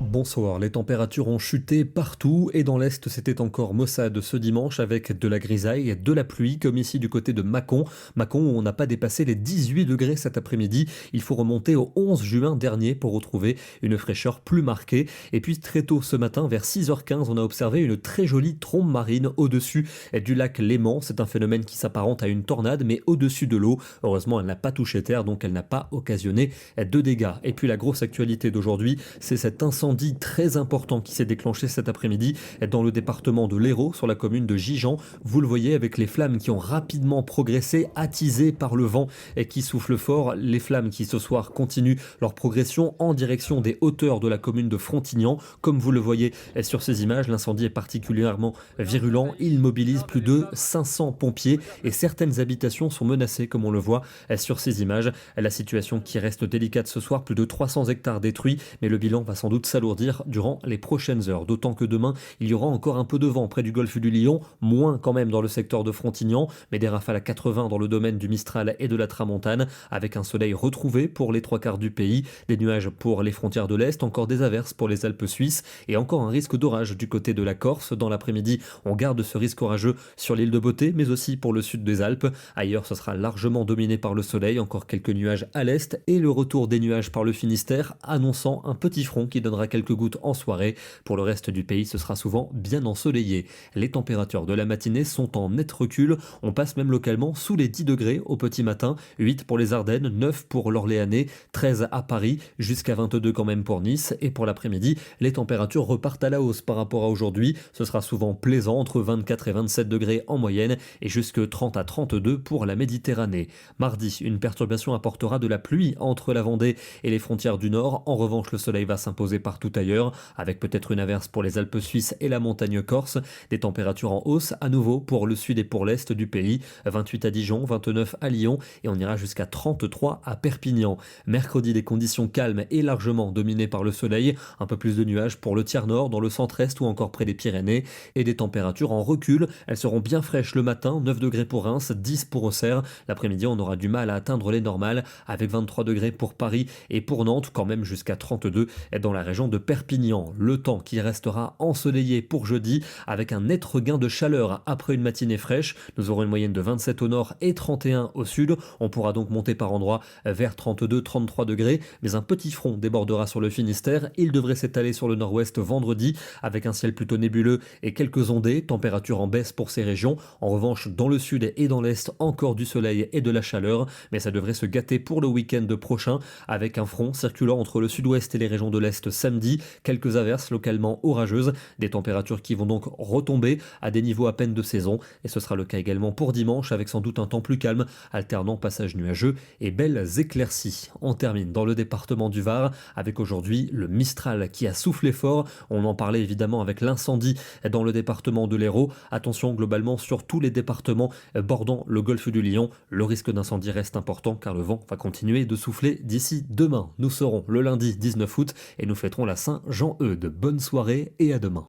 Bonsoir, les températures ont chuté partout et dans l'Est c'était encore maussade ce dimanche avec de la grisaille, de la pluie comme ici du côté de Mâcon. Mâcon où on n'a pas dépassé les 18 degrés cet après-midi. Il faut remonter au 11 juin dernier pour retrouver une fraîcheur plus marquée. Et puis très tôt ce matin vers 6h15 on a observé une très jolie trombe marine au-dessus du lac Léman. C'est un phénomène qui s'apparente à une tornade mais au-dessus de l'eau. Heureusement elle n'a pas touché terre donc elle n'a pas occasionné de dégâts. Et puis la grosse actualité d'aujourd'hui c'est cet incendie très important qui s'est déclenché cet après-midi dans le département de l'Hérault, sur la commune de Gijan. Vous le voyez avec les flammes qui ont rapidement progressé, attisées par le vent et qui souffle fort. Les flammes qui ce soir continuent leur progression en direction des hauteurs de la commune de Frontignan. Comme vous le voyez sur ces images, l'incendie est particulièrement virulent. Il mobilise plus de 500 pompiers et certaines habitations sont menacées comme on le voit sur ces images. La situation qui reste délicate ce soir, plus de 300 hectares détruits, mais le bilan va sans doute s'alourdir durant les prochaines heures. D'autant que demain, il y aura encore un peu de vent près du golfe du Lion, moins quand même dans le secteur de Frontignan, mais des rafales à 80 dans le domaine du Mistral et de la Tramontane, avec un soleil retrouvé pour les trois quarts du pays, des nuages pour les frontières de l'Est, encore des averses pour les Alpes suisses et encore un risque d'orage du côté de la Corse. Dans l'après-midi, on garde ce risque orageux sur l'île de Beauté, mais aussi pour le sud des Alpes. Ailleurs, ce sera largement dominé par le soleil, encore quelques nuages à l'Est et le retour des nuages par le Finistère, annonçant un petit front qui donnera quelques gouttes en soirée. Pour le reste du pays, ce sera souvent bien ensoleillé. Les températures de la matinée sont en net recul. On passe même localement sous les 10 degrés au petit matin. 8 pour les Ardennes, 9 pour l'Orléanais, 13 à Paris, jusqu'à 22 quand même pour Nice. Et pour l'après-midi, les températures repartent à la hausse par rapport à aujourd'hui. Ce sera souvent plaisant, entre 24 et 27 degrés en moyenne et jusque 30 à 32 pour la Méditerranée. Mardi, une perturbation apportera de la pluie entre la Vendée et les frontières du Nord. En revanche, le soleil va s'imposer partout ailleurs, avec peut-être une averse pour les Alpes suisses et la montagne corse. Des températures en hausse à nouveau pour le sud et pour l'est du pays. 28 à Dijon, 29 à Lyon et on ira jusqu'à 33 à Perpignan. Mercredi, des conditions calmes et largement dominées par le soleil. Un peu plus de nuages pour le tiers nord, dans le centre-est ou encore près des Pyrénées. Et des températures en recul. Elles seront bien fraîches le matin, 9 degrés pour Reims, 10 pour Auxerre. L'après-midi, on aura du mal à atteindre les normales, avec 23 degrés pour Paris et pour Nantes, quand même jusqu'à 32 dans la région de Perpignan. Le temps qui restera ensoleillé pour jeudi, avec un net regain de chaleur après une matinée fraîche. Nous aurons une moyenne de 27 au nord et 31 au sud. On pourra donc monter par endroits vers 32-33 degrés, mais un petit front débordera sur le Finistère. Il devrait s'étaler sur le nord-ouest vendredi, avec un ciel plutôt nébuleux et quelques ondées. Température en baisse pour ces régions. En revanche, dans le sud et dans l'est, encore du soleil et de la chaleur, mais ça devrait se gâter pour le week-end prochain, avec un front circulant entre le sud-ouest et les régions de l'est samedi. Quelques averses localement orageuses, des températures qui vont donc retomber à des niveaux à peine de saison, et ce sera le cas également pour dimanche, avec sans doute un temps plus calme, alternant passages nuageux et belles éclaircies. On termine dans le département du Var, avec aujourd'hui le Mistral qui a soufflé fort. On en parlait évidemment avec l'incendie dans le département de l'Hérault. Attention globalement sur tous les départements bordant le golfe du Lion, le risque d'incendie reste important car le vent va continuer de souffler d'ici demain. Nous serons le lundi 19 août et nous fêterons la Saint-Jean-Eudes. Bonne soirée et à demain.